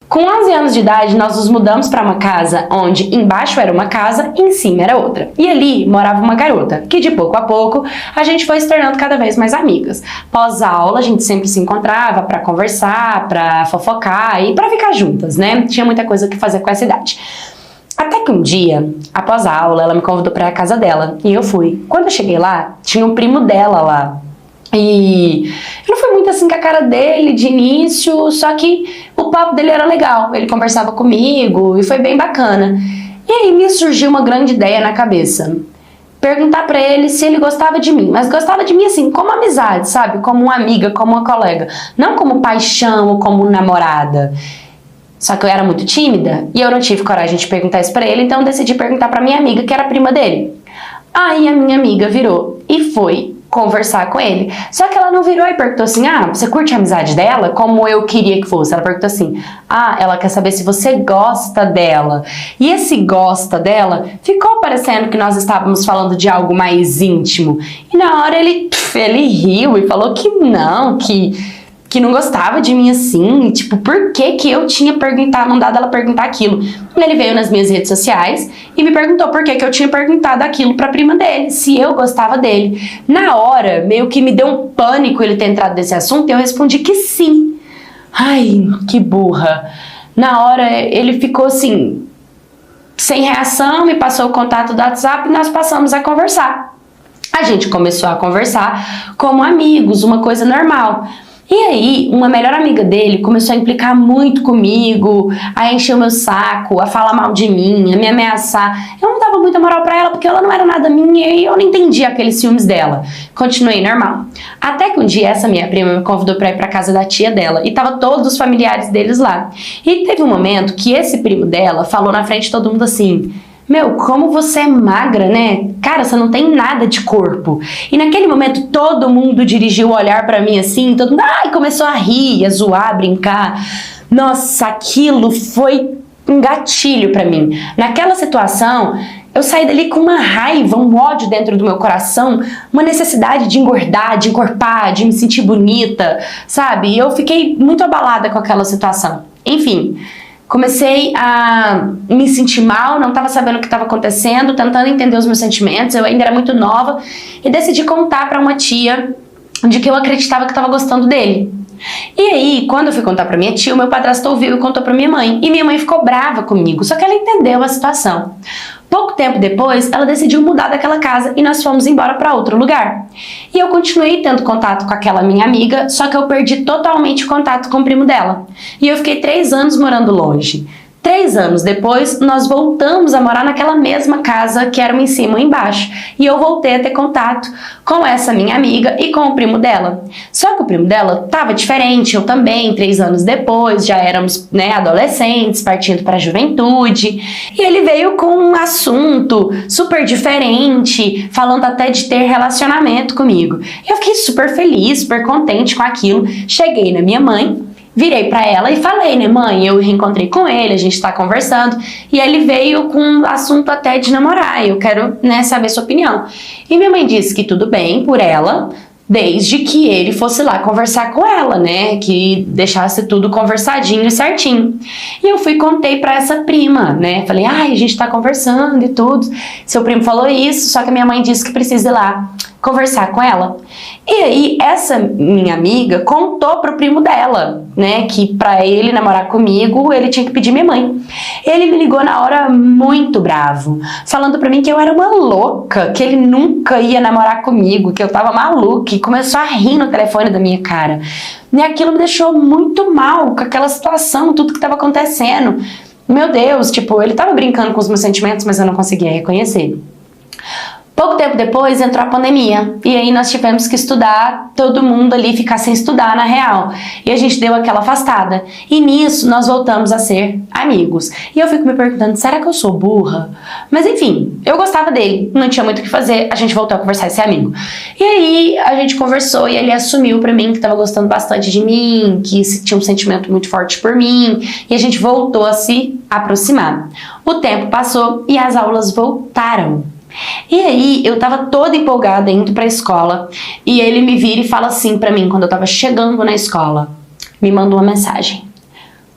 Com 11 anos de idade, nós nos mudamos para uma casa onde embaixo era uma casa e em cima era outra. E ali morava uma garota, que de pouco a pouco a gente foi se tornando cada vez mais amigas. Pós-aula, a gente sempre se encontrava para conversar, para fofocar e para ficar juntas, né? Tinha muita coisa que fazer com essa idade. Até que um dia, após a aula, ela me convidou para ir à casa dela e eu fui. Quando eu cheguei lá, tinha um primo dela lá. E eu não fui muito assim com a cara dele de início, só que o papo dele era legal, ele conversava comigo e foi bem bacana. E aí me surgiu uma grande ideia na cabeça, perguntar pra ele se ele gostava de mim, mas gostava de mim assim, como amizade, sabe? Como uma amiga, como uma colega, não como paixão ou como namorada. Só que eu era muito tímida e eu não tive coragem de perguntar isso pra ele, então eu decidi perguntar pra minha amiga, que era prima dele. Aí a minha amiga virou e foi conversar com ele. Só que ela não virou e perguntou assim, ah, você curte a amizade dela? Como eu queria que fosse. Ela perguntou assim, ah, ela quer saber se você gosta dela. E esse gosta dela ficou parecendo que nós estávamos falando de algo mais íntimo. E na hora ele riu e falou que não, que não gostava de mim assim, tipo, por que que eu tinha mandado ela perguntar aquilo? Ele veio nas minhas redes sociais e me perguntou por que que eu tinha perguntado aquilo pra prima dele, se eu gostava dele. Na hora, meio que me deu um pânico ele ter entrado nesse assunto e eu respondi que sim. Ai, que burra. Na hora, ele ficou assim, sem reação, me passou o contato do WhatsApp e nós passamos a conversar. A gente começou a conversar como amigos, uma coisa normal. E aí, uma melhor amiga dele começou a implicar muito comigo, a encher o meu saco, a falar mal de mim, a me ameaçar. Eu não dava muita moral pra ela porque ela não era nada minha e eu não entendia aqueles ciúmes dela. Continuei normal. Até que um dia essa minha prima me convidou pra ir pra casa da tia dela e tava todos os familiares deles lá. E teve um momento que esse primo dela falou na frente de todo mundo assim: meu, como você é magra, né? Cara, você não tem nada de corpo. E naquele momento todo mundo dirigiu o olhar pra mim assim, todo mundo começou a rir, a zoar, a brincar. Nossa, aquilo foi um gatilho pra mim. Naquela situação, eu saí dali com uma raiva, um ódio dentro do meu coração, uma necessidade de engordar, de encorpar, de me sentir bonita, sabe? E eu fiquei muito abalada com aquela situação. Enfim, comecei a me sentir mal, não estava sabendo o que estava acontecendo, tentando entender os meus sentimentos, eu ainda era muito nova, e decidi contar para uma tia de que eu acreditava que estava gostando dele. E aí, quando eu fui contar pra minha tia, o meu padrasto ouviu e contou pra minha mãe, e minha mãe ficou brava comigo, só que ela entendeu a situação. Pouco tempo depois, ela decidiu mudar daquela casa e nós fomos embora para outro lugar. E eu continuei tendo contato com aquela minha amiga, só que eu perdi totalmente o contato com o primo dela. E eu fiquei 3 anos morando longe. 3 anos depois, nós voltamos a morar naquela mesma casa que era uma em cima e embaixo. E eu voltei a ter contato com essa minha amiga e com o primo dela. Só que o primo dela tava diferente, eu também, 3 anos depois, já éramos, né, adolescentes, partindo para a juventude. E ele veio com um assunto super diferente, falando até de ter relacionamento comigo. E eu fiquei super feliz, super contente com aquilo. Cheguei na minha mãe, virei pra ela e falei, né, mãe, eu reencontrei com ele, a gente tá conversando, e ele veio com um assunto até de namorar, eu quero, né, saber sua opinião. E minha mãe disse que tudo bem por ela, desde que ele fosse lá conversar com ela, né, que deixasse tudo conversadinho e certinho. E eu fui e contei pra essa prima, né, falei, ai, a gente tá conversando e tudo, seu primo falou isso, só que a minha mãe disse que precisa ir lá conversar com ela. E aí, essa minha amiga contou pro primo dela, né, que pra ele namorar comigo, ele tinha que pedir minha mãe. Ele me ligou na hora muito bravo, falando pra mim que eu era uma louca, que ele nunca ia namorar comigo, que eu tava maluca, e começou a rir no telefone da minha cara. E aquilo me deixou muito mal com aquela situação, tudo que tava acontecendo. Meu Deus, tipo, ele tava brincando com os meus sentimentos, mas eu não conseguia reconhecer. Pouco tempo depois entrou a pandemia e aí nós tivemos que estudar, todo mundo ali ficar sem estudar na real. E a gente deu aquela afastada. E nisso nós voltamos a ser amigos. E eu fico me perguntando, será que eu sou burra? Mas enfim, eu gostava dele, não tinha muito o que fazer, a gente voltou a conversar e ser amigo. E aí a gente conversou e ele assumiu pra mim que tava gostando bastante de mim, que tinha um sentimento muito forte por mim. E a gente voltou a se aproximar. O tempo passou e as aulas voltaram. E aí, eu tava toda empolgada indo pra escola e ele me vira e fala assim pra mim, quando eu tava chegando na escola, me mandou uma mensagem.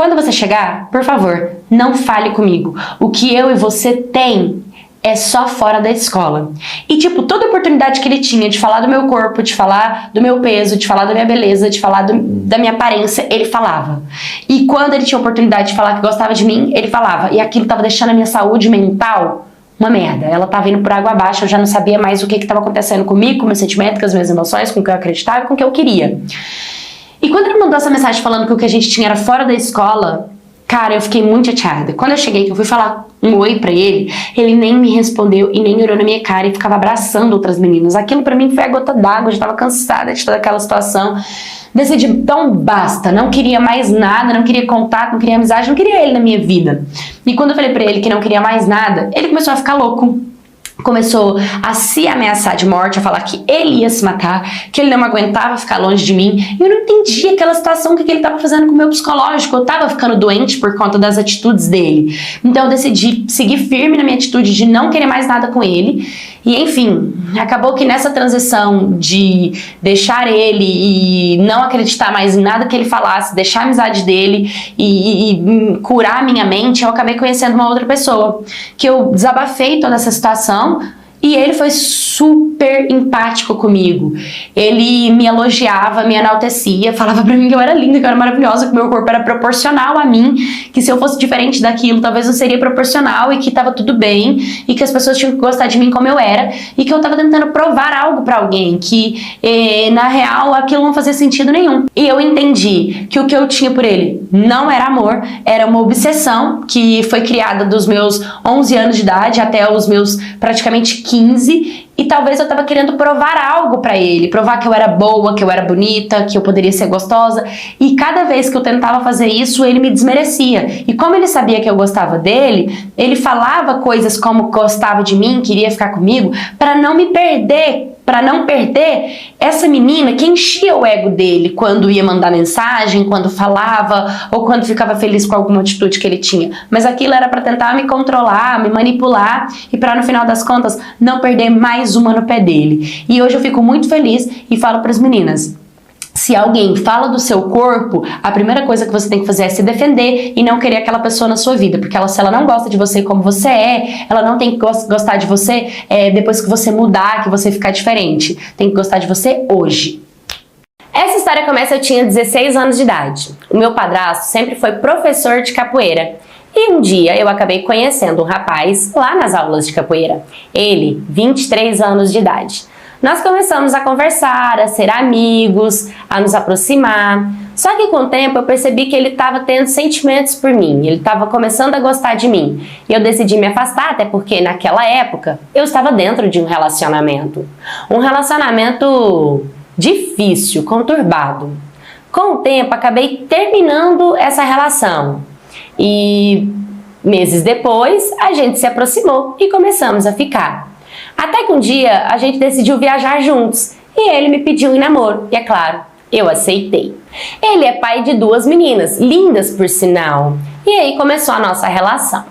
Quando você chegar, por favor, não fale comigo. O que eu e você tem é só fora da escola. E tipo, toda oportunidade que ele tinha de falar do meu corpo, de falar do meu peso, de falar da minha beleza, de falar da minha aparência, ele falava. E quando ele tinha oportunidade de falar que gostava de mim, ele falava. E aquilo tava deixando a minha saúde mental uma merda. Ela tava indo por água abaixo, eu já não sabia mais o que estava acontecendo comigo, com o meu sentimento, com as minhas emoções, com o que eu acreditava e com o que eu queria. E quando ele mandou essa mensagem falando que o que a gente tinha era fora da escola, cara, eu fiquei muito chateada. Quando eu cheguei, que eu fui falar um oi pra ele nem me respondeu e nem olhou na minha cara e ficava abraçando outras meninas. Aquilo pra mim foi a gota d'água, eu já tava cansada de toda aquela situação. Decidi, então basta, não queria mais nada, não queria contato, não queria amizade, não queria ele na minha vida. E quando eu falei pra ele que não queria mais nada, ele começou a ficar louco. Começou a se ameaçar de morte, a falar que ele ia se matar, que ele não aguentava ficar longe de mim. E eu não entendia aquela situação, o que ele estava fazendo com o meu psicológico. Eu estava ficando doente por conta das atitudes dele. Então eu decidi seguir firme na minha atitude de não querer mais nada com ele. E enfim, acabou que nessa transição de deixar ele e não acreditar mais em nada que ele falasse, deixar a amizade dele e curar a minha mente, eu acabei conhecendo uma outra pessoa, que eu desabafei toda essa situação. E ele foi super empático comigo. Ele me elogiava, me enaltecia, falava pra mim que eu era linda, que eu era maravilhosa, que meu corpo era proporcional a mim, que se eu fosse diferente daquilo, talvez eu seria proporcional e que tava tudo bem, e que as pessoas tinham que gostar de mim como eu era, e que eu tava tentando provar algo pra alguém, que na real aquilo não fazia sentido nenhum. E eu entendi que o que eu tinha por ele não era amor, era uma obsessão que foi criada dos meus 11 anos de idade até os meus praticamente 15, e talvez eu tava querendo provar algo pra ele, provar que eu era boa, que eu era bonita, que eu poderia ser gostosa, e cada vez que eu tentava fazer isso, ele me desmerecia. E como ele sabia que eu gostava dele, ele falava coisas como gostava de mim, queria ficar comigo, pra não me perder, para não perder essa menina que enchia o ego dele quando ia mandar mensagem, quando falava ou quando ficava feliz com alguma atitude que ele tinha. Mas aquilo era para tentar me controlar, me manipular e para no final das contas não perder mais uma no pé dele. E hoje eu fico muito feliz e falo para as meninas: se alguém fala do seu corpo, a primeira coisa que você tem que fazer é se defender e não querer aquela pessoa na sua vida, porque se ela não gosta de você como você é, ela não tem que gostar de você depois que você mudar, que você ficar diferente. Tem que gostar de você hoje. Essa história começa, eu tinha 16 anos de idade. O meu padrasto sempre foi professor de capoeira. E um dia eu acabei conhecendo um rapaz lá nas aulas de capoeira. Ele, 23 anos de idade. Nós começamos a conversar, a ser amigos, a nos aproximar. Só que com o tempo eu percebi que ele estava tendo sentimentos por mim, ele estava começando a gostar de mim. E eu decidi me afastar, até porque naquela época eu estava dentro de um relacionamento. Um relacionamento difícil, conturbado. Com o tempo acabei terminando essa relação. E meses depois a gente se aproximou e começamos a ficar. Até que um dia a gente decidiu viajar juntos e ele me pediu em namoro, e é claro, eu aceitei. Ele é pai de 2 meninas, lindas por sinal, e aí começou a nossa relação.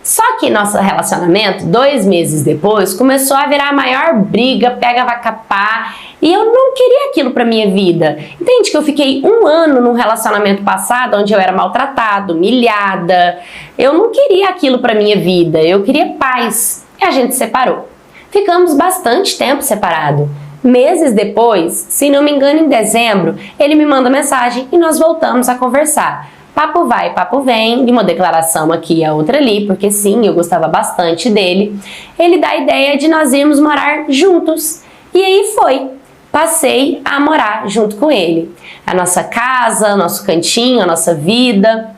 Só que nosso relacionamento, 2 meses depois, começou a virar a maior briga, pega vai capar, e eu não queria aquilo pra minha vida. Entende que eu fiquei 1 ano num relacionamento passado onde eu era maltratada, humilhada, eu não queria aquilo pra minha vida, eu queria paz, e a gente separou. Ficamos bastante tempo separados. Meses depois, se não me engano em dezembro, ele me manda mensagem e nós voltamos a conversar. Papo vai, papo vem, de uma declaração aqui e a outra ali, porque sim, eu gostava bastante dele. Ele dá a ideia de nós irmos morar juntos. E aí foi. Passei a morar junto com ele. A nossa casa, o nosso cantinho, a nossa vida.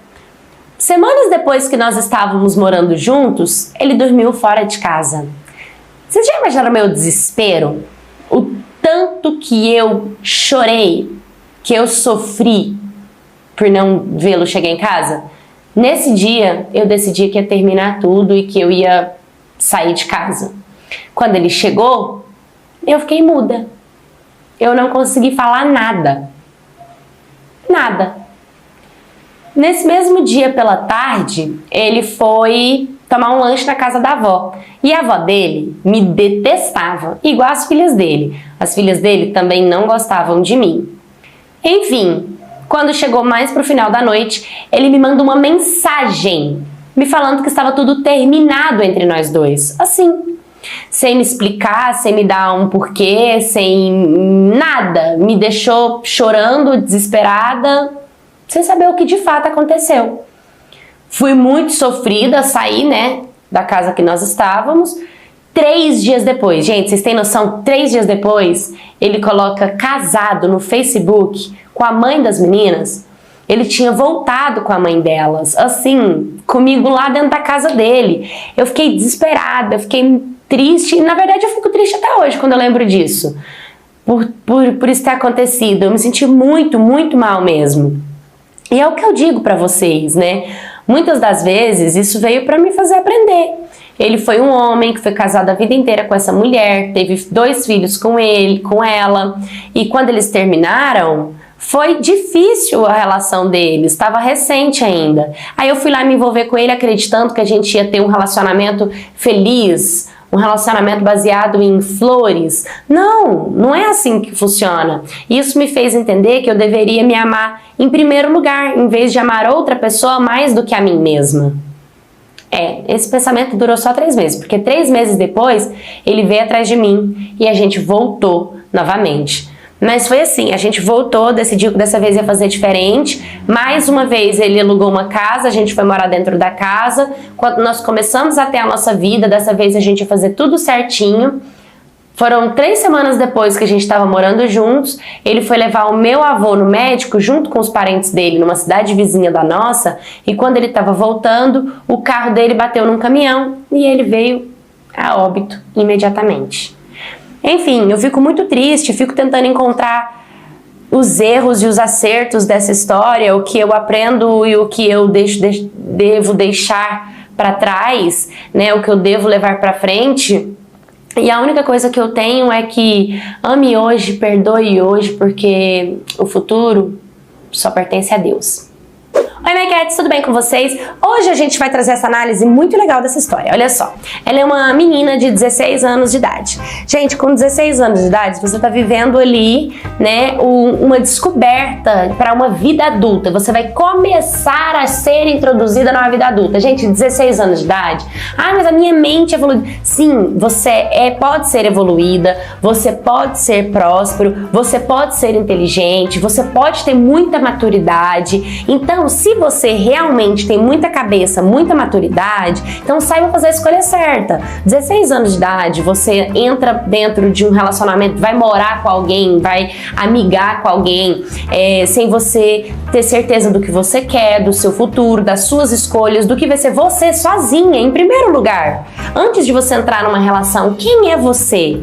Semanas depois que nós estávamos morando juntos, ele dormiu fora de casa. Vocês já imaginaram o meu desespero? O tanto que eu chorei, que eu sofri por não vê-lo chegar em casa? Nesse dia, eu decidi que ia terminar tudo e que eu ia sair de casa. Quando ele chegou, eu fiquei muda. Eu não consegui falar nada. Nada. Nesse mesmo dia, pela tarde, ele foi tomar um lanche na casa da avó. E a avó dele me detestava, igual as filhas dele. As filhas dele também não gostavam de mim. Enfim, Quando chegou mais pro final da noite, ele me manda uma mensagem me falando que estava tudo terminado entre nós dois. Assim, sem me explicar, sem me dar um porquê, sem nada. Me deixou chorando, desesperada, sem saber o que de fato aconteceu. Fui muito sofrida, saí, né, da casa que nós estávamos. 3 dias depois, gente, vocês têm noção? 3 dias depois, ele coloca casado no Facebook com a mãe das meninas. Ele tinha voltado com a mãe delas, assim, comigo lá dentro da casa dele. Eu fiquei desesperada, eu fiquei triste. E, na verdade, eu fico triste até hoje quando eu lembro disso. Por isso ter acontecido. Eu me senti muito, muito mal mesmo. E é o que eu digo pra vocês, né? Muitas das vezes, isso veio pra me fazer aprender. Ele foi um homem que foi casado a vida inteira com essa mulher, teve 2 filhos com ele, com ela, e quando eles terminaram, foi difícil a relação deles, estava recente ainda. Aí eu fui lá me envolver com ele acreditando que a gente ia ter um relacionamento feliz, um relacionamento baseado em flores. Não, não é assim que funciona. Isso me fez entender que eu deveria me amar em primeiro lugar, em vez de amar outra pessoa mais do que a mim mesma. Esse pensamento durou só 3 meses, porque 3 meses depois ele veio atrás de mim e a gente voltou novamente. Mas foi assim, a gente voltou, decidiu que dessa vez ia fazer diferente. Mais uma vez ele alugou uma casa, a gente foi morar dentro da casa. Quando nós começamos a ter a nossa vida, dessa vez a gente ia fazer tudo certinho. Foram 3 semanas depois que a gente estava morando juntos, ele foi levar o meu avô no médico junto com os parentes dele numa cidade vizinha da nossa, e quando ele estava voltando, o carro dele bateu num caminhão e ele veio a óbito imediatamente. Enfim, eu fico muito triste, fico tentando encontrar os erros e os acertos dessa história, o que eu aprendo e o que eu devo deixar para trás, né, o que eu devo levar para frente. E a única coisa que eu tenho é que ame hoje, perdoe hoje, porque o futuro só pertence a Deus. Oi, my cats, tudo bem com vocês? Hoje a gente vai trazer essa análise muito legal dessa história. Olha só, ela é uma menina de 16 anos de idade. Gente, com 16 anos de idade, você tá vivendo ali, né, uma descoberta para uma vida adulta. Você vai começar a ser introduzida numa vida adulta. Gente, 16 anos de idade. Ah, mas a minha mente é evoluída. Sim, você pode ser evoluída, você pode ser próspero, você pode ser inteligente, você pode ter muita maturidade. Então, se você realmente tem muita cabeça, muita maturidade, então saiba fazer a escolha certa. 16 anos de idade, você entra dentro de um relacionamento, vai morar com alguém, vai amigar com alguém, sem você ter certeza do que você quer, do seu futuro, das suas escolhas, do que vai ser você sozinha, em primeiro lugar. Antes de você entrar numa relação, quem é você?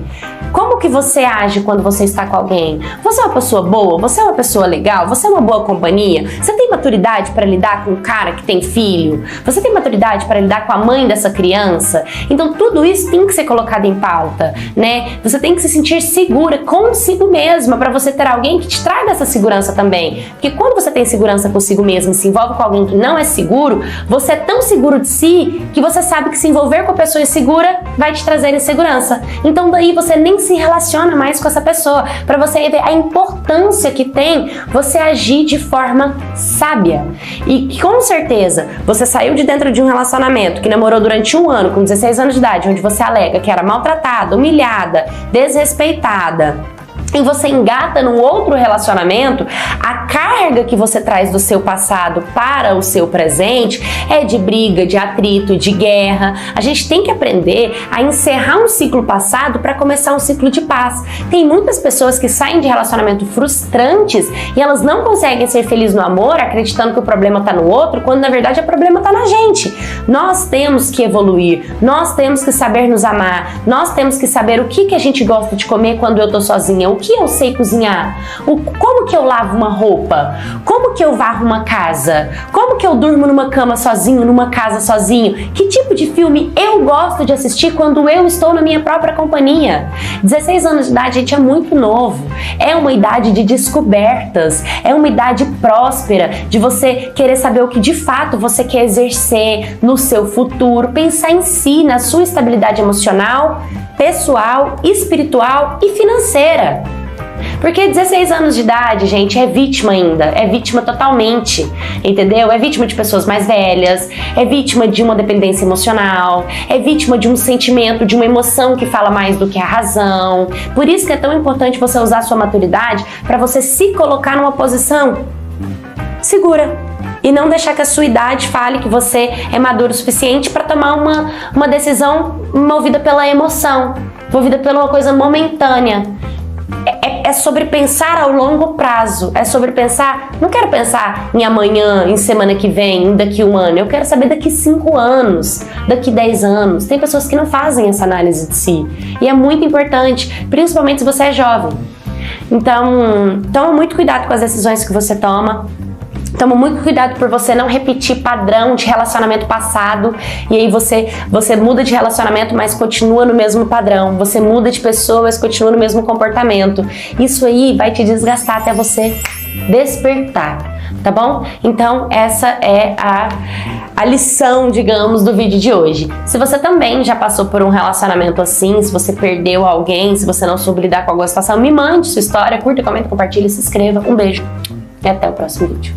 Como que você age quando você está com alguém? Você é uma pessoa boa? Você é uma pessoa legal? Você é uma boa companhia? Você tem maturidade para lidar com um cara que tem filho? Você tem maturidade para lidar com a mãe dessa criança? Então tudo isso tem que ser colocado em pauta, né? Você tem que se sentir segura consigo mesma para você ter alguém que te traga essa segurança também. Porque quando você tem segurança consigo mesma e se envolve com alguém que não é seguro, você é tão seguro de si que você sabe que se envolver com a pessoa insegura vai te trazer insegurança. Então daí você nem se relaciona mais com essa pessoa, para você ver a importância que tem você agir de forma sábia. E com certeza você saiu de dentro de um relacionamento que namorou durante 1 ano com 16 anos de idade, onde você alega que era maltratada, humilhada, desrespeitada, e você engata num outro relacionamento, a carga que você traz do seu passado para o seu presente é de briga, de atrito, de guerra. A gente tem que aprender a encerrar um ciclo passado para começar um ciclo de paz. Tem muitas pessoas que saem de relacionamentos frustrantes e elas não conseguem ser felizes no amor, acreditando que o problema está no outro, quando na verdade o problema está na gente. Nós temos que evoluir, nós temos que saber nos amar, nós temos que saber o que a gente gosta de comer quando eu tô sozinha, o que eu sei cozinhar, como que eu lavo uma roupa, como que eu varro uma casa, como que eu durmo numa cama sozinho, numa casa sozinho, que tipo de filme eu gosto de assistir quando eu estou na minha própria companhia. 16 anos de idade, gente, é muito novo, é uma idade de descobertas, é uma idade próspera, de você querer saber o que de fato você quer exercer no seu futuro, pensar em si, na sua estabilidade emocional, pessoal, espiritual e financeira. Porque 16 anos de idade, gente, é vítima ainda, é vítima totalmente, entendeu? É vítima de pessoas mais velhas, é vítima de uma dependência emocional, é vítima de um sentimento, de uma emoção que fala mais do que a razão. Por isso que é tão importante você usar a sua maturidade para você se colocar numa posição segura e não deixar que a sua idade fale que você é maduro o suficiente para tomar uma decisão movida pela emoção, movida por uma coisa momentânea. É sobre pensar ao longo prazo, é sobre pensar, não quero pensar em amanhã, em semana que vem, em daqui um ano, eu quero saber daqui 5 anos, daqui 10 anos. Tem pessoas que não fazem essa análise de si e é muito importante, principalmente se você é jovem. Então, toma muito cuidado com as decisões que você toma. Toma muito cuidado por você não repetir padrão de relacionamento passado e aí você muda de relacionamento, mas continua no mesmo padrão. Você muda de pessoa, mas continua no mesmo comportamento. Isso aí vai te desgastar até você despertar, tá bom? Então essa é a lição, digamos, do vídeo de hoje. Se você também já passou por um relacionamento assim, se você perdeu alguém, se você não soube lidar com alguma situação, me mande sua história, curta, comenta, compartilha, se inscreva. Um beijo e até o próximo vídeo.